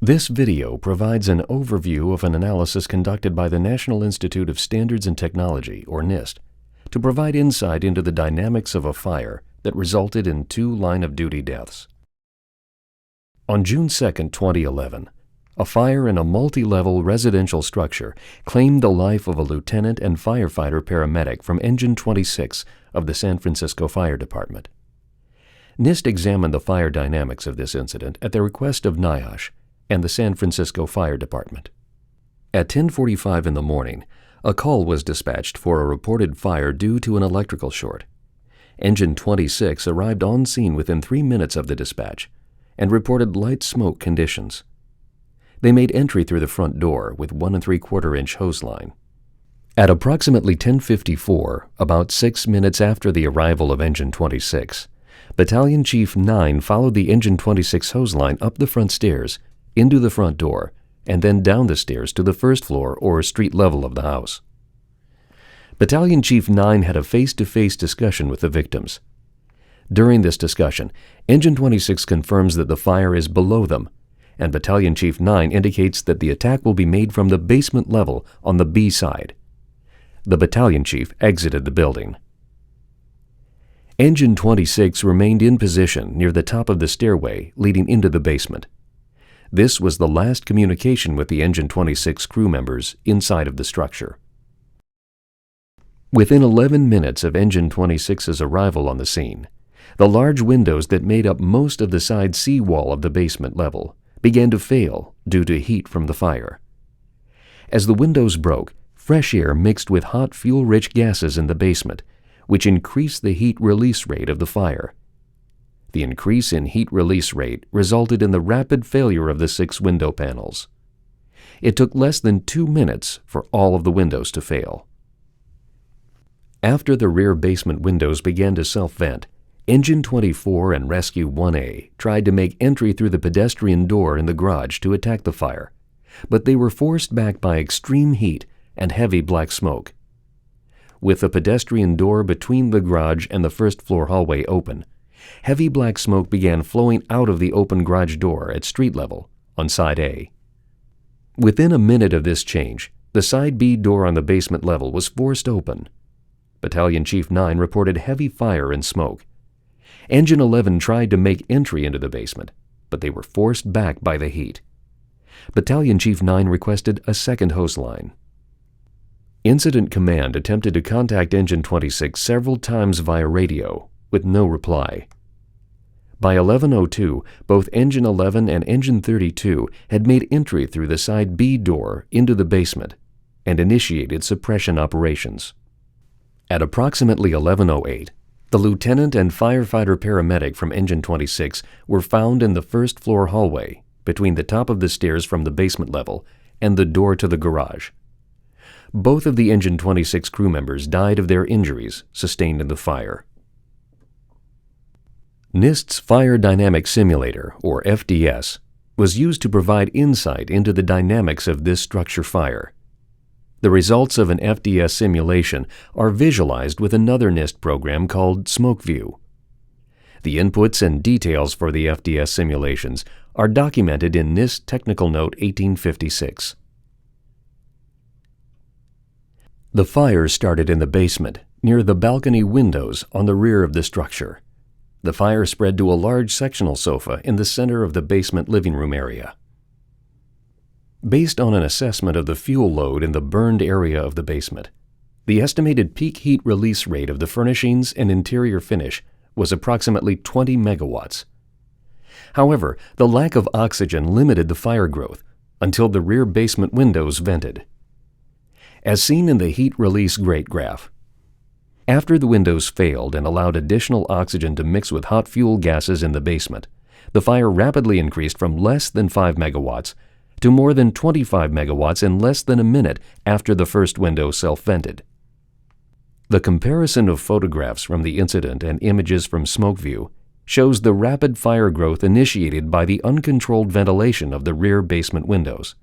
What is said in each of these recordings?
This video provides an overview of an analysis conducted by the National Institute of Standards and Technology, or NIST, to provide insight into the dynamics of a fire that resulted in 2 line-of-duty deaths. On June 2, 2011, a fire in a multi-level residential structure claimed the life of a lieutenant and firefighter paramedic from Engine 26 of the San Francisco Fire Department. NIST examined the fire dynamics of this incident at the request of NIOSH and the San Francisco Fire Department. At 10:45 in the morning, a call was dispatched for a reported fire due to an electrical short. Engine 26 arrived on scene within 3 minutes of the dispatch and reported light smoke conditions. They made entry through the front door with 1 3/4-inch hose line. At approximately 10:54, about 6 minutes after the arrival of Engine 26, Battalion Chief 9 followed the Engine 26 hose line up the front stairs, into the front door, and then down the stairs to the first floor or street level of the house. Battalion Chief 9 had a face-to-face discussion with the victims. During this discussion, Engine 26 confirms that the fire is below them, and Battalion Chief 9 indicates that the attack will be made from the basement level on the B side. The battalion chief exited the building. Engine 26 remained in position near the top of the stairway leading into the basement. This was the last communication with the Engine 26 crew members inside of the structure. Within 11 minutes of Engine 26's arrival on the scene, the large windows that made up most of the side sea wall of the basement level began to fail due to heat from the fire. As the windows broke, fresh air mixed with hot fuel-rich gases in the basement, which increased the heat release rate of the fire. The increase in heat release rate resulted in the rapid failure of the 6 window panels. It took less than 2 minutes for all of the windows to fail. After the rear basement windows began to self-vent, Engine 24 and Rescue 1A tried to make entry through the pedestrian door in the garage to attack the fire, but they were forced back by extreme heat and heavy black smoke. With the pedestrian door between the garage and the first-floor hallway open, heavy black smoke began flowing out of the open garage door at street level on Side A. Within a minute of this change, the Side B door on the basement level was forced open. Battalion Chief 9 reported heavy fire and smoke. Engine 11 tried to make entry into the basement, but they were forced back by the heat. Battalion Chief 9 requested a second hose line. Incident Command attempted to contact Engine 26 several times via radio, with no reply. By 11:02, both Engine 11 and Engine 32 had made entry through the Side B door into the basement and initiated suppression operations. At approximately 11:08, the lieutenant and firefighter paramedic from Engine 26 were found in the first-floor hallway between the top of the stairs from the basement level and the door to the garage. Both of the Engine 26 crew members died of their injuries sustained in the fire. NIST's Fire Dynamic Simulator, or FDS, was used to provide insight into the dynamics of this structure fire. The results of an FDS simulation are visualized with another NIST program called SmokeView. The inputs and details for the FDS simulations are documented in NIST Technical Note 1856. The fire started in the basement, near the balcony windows on the rear of the structure. The fire spread to a large sectional sofa in the center of the basement living room area. Based on an assessment of the fuel load in the burned area of the basement, the estimated peak heat release rate of the furnishings and interior finish was approximately 20 megawatts. However, the lack of oxygen limited the fire growth until the rear basement windows vented. As seen in the heat release rate graph, after the windows failed and allowed additional oxygen to mix with hot fuel gases in the basement, the fire rapidly increased from less than 5 megawatts to more than 25 megawatts in less than a minute after the first window self-vented. The comparison of photographs from the incident and images from SmokeView shows the rapid fire growth initiated by the uncontrolled ventilation of the rear basement windows.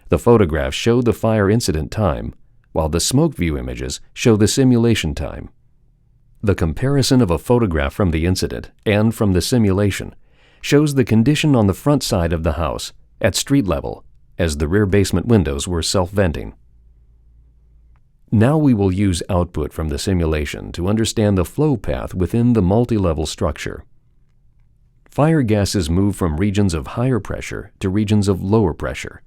The photographs show the fire incident time, while the SmokeView images show the simulation time. The comparison of a photograph from the incident and from the simulation shows the condition on the front side of the house at street level, as the rear basement windows were self-venting. Now we will use output from the simulation to understand the flow path within the multi-level structure. Fire gases move from regions of higher pressure to regions of lower pressure.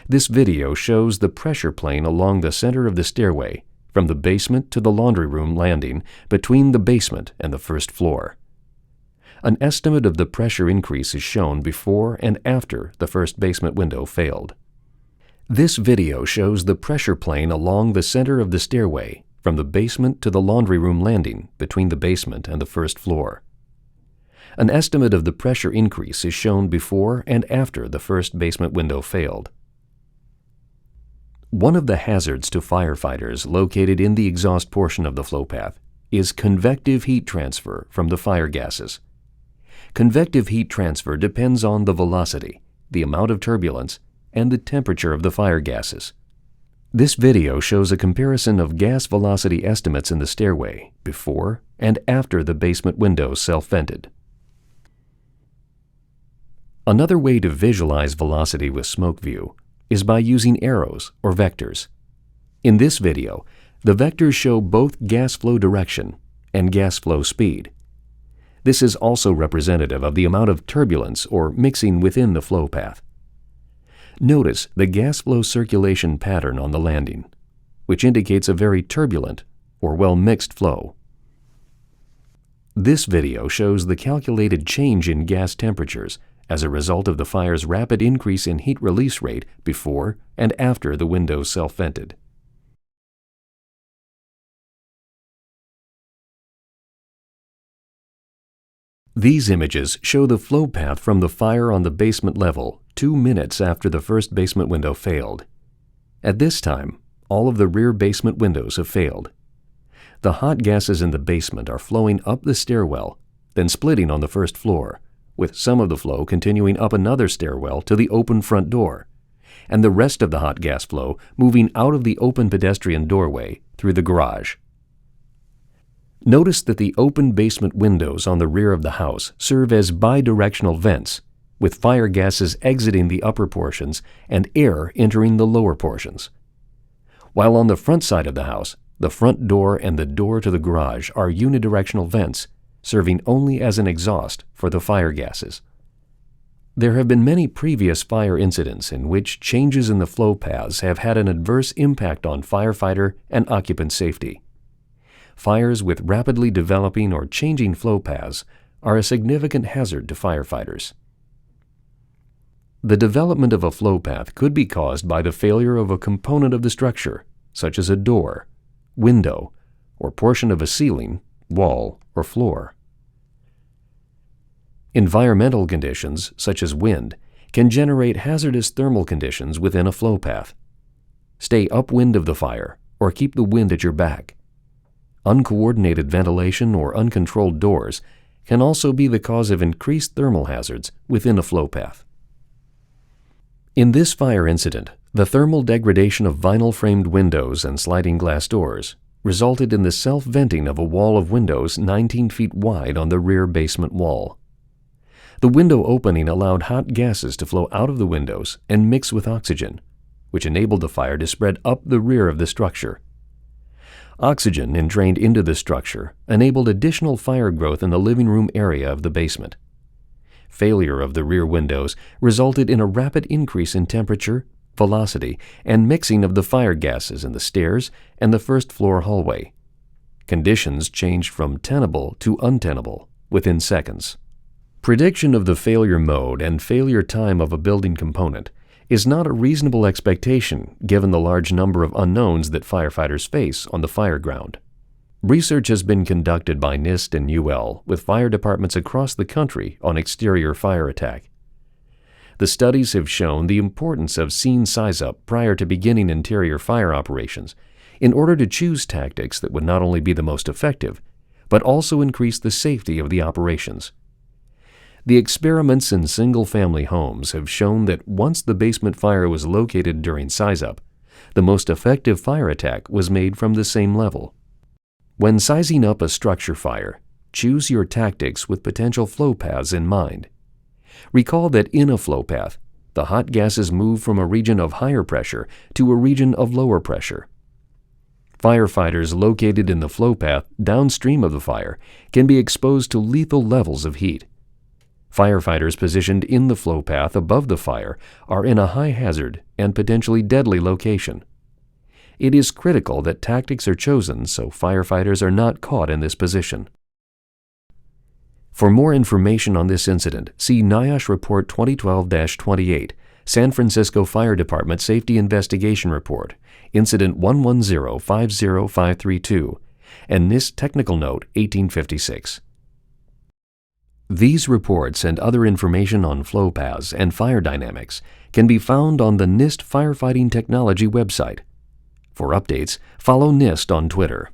This video shows the pressure plane along the center of the stairway from the basement to the laundry room landing between the basement and the first floor. An estimate of the pressure increase is shown before and after the first basement window failed. This video shows the pressure plane along the center of the stairway from the basement to the laundry room landing between the basement and the first floor. An estimate of the pressure increase is shown before and after the first basement window failed. One of the hazards to firefighters located in the exhaust portion of the flow path is convective heat transfer from the fire gases. Convective heat transfer depends on the velocity, the amount of turbulence, and the temperature of the fire gases. This video shows a comparison of gas velocity estimates in the stairway before and after the basement windows self-vented. Another way to visualize velocity with smoke view is by using arrows or vectors. In this video, the vectors show both gas flow direction and gas flow speed. This is also representative of the amount of turbulence or mixing within the flow path. Notice the gas flow circulation pattern on the landing, which indicates a very turbulent or well-mixed flow. This video shows the calculated change in gas temperatures as a result of the fire's rapid increase in heat release rate before and after the windows self-vented. These images show the flow path from the fire on the basement level 2 minutes after the first basement window failed. At this time, all of the rear basement windows have failed. The hot gases in the basement are flowing up the stairwell, then splitting on the first floor, with some of the flow continuing up another stairwell to the open front door, and the rest of the hot gas flow moving out of the open pedestrian doorway through the garage. Notice that the open basement windows on the rear of the house serve as bidirectional vents, with fire gases exiting the upper portions and air entering the lower portions. While on the front side of the house, the front door and the door to the garage are unidirectional vents, serving only as an exhaust for the fire gases. There have been many previous fire incidents in which changes in the flow paths have had an adverse impact on firefighter and occupant safety. Fires with rapidly developing or changing flow paths are a significant hazard to firefighters. The development of a flow path could be caused by the failure of a component of the structure, such as a door, window, or portion of a ceiling, wall, or floor. Environmental conditions, such as wind, can generate hazardous thermal conditions within a flow path. Stay upwind of the fire or keep the wind at your back. Uncoordinated ventilation or uncontrolled doors can also be the cause of increased thermal hazards within a flow path. In this fire incident, the thermal degradation of vinyl-framed windows and sliding glass doors resulted in the self-venting of a wall of windows 19 feet wide on the rear basement wall. The window opening allowed hot gases to flow out of the windows and mix with oxygen, which enabled the fire to spread up the rear of the structure. Oxygen entrained into the structure enabled additional fire growth in the living room area of the basement. Failure of the rear windows resulted in a rapid increase in temperature, velocity, and mixing of the fire gases in the stairs and the first floor hallway. Conditions changed from tenable to untenable within seconds. Prediction of the failure mode and failure time of a building component is not a reasonable expectation given the large number of unknowns that firefighters face on the fire ground. Research has been conducted by NIST and UL with fire departments across the country on exterior fire attack. The studies have shown the importance of scene size-up prior to beginning interior fire operations in order to choose tactics that would not only be the most effective, but also increase the safety of the operations. The experiments in single-family homes have shown that once the basement fire was located during size-up, the most effective fire attack was made from the same level. When sizing up a structure fire, choose your tactics with potential flow paths in mind. Recall that in a flow path, the hot gases move from a region of higher pressure to a region of lower pressure. Firefighters located in the flow path downstream of the fire can be exposed to lethal levels of heat. Firefighters positioned in the flow path above the fire are in a high hazard and potentially deadly location. It is critical that tactics are chosen so firefighters are not caught in this position. For more information on this incident, see NIOSH Report 2012-28, San Francisco Fire Department Safety Investigation Report, Incident 11050532, and NIST Technical Note 1856. These reports and other information on flow paths and fire dynamics can be found on the NIST Firefighting Technology website. For updates, follow NIST on Twitter.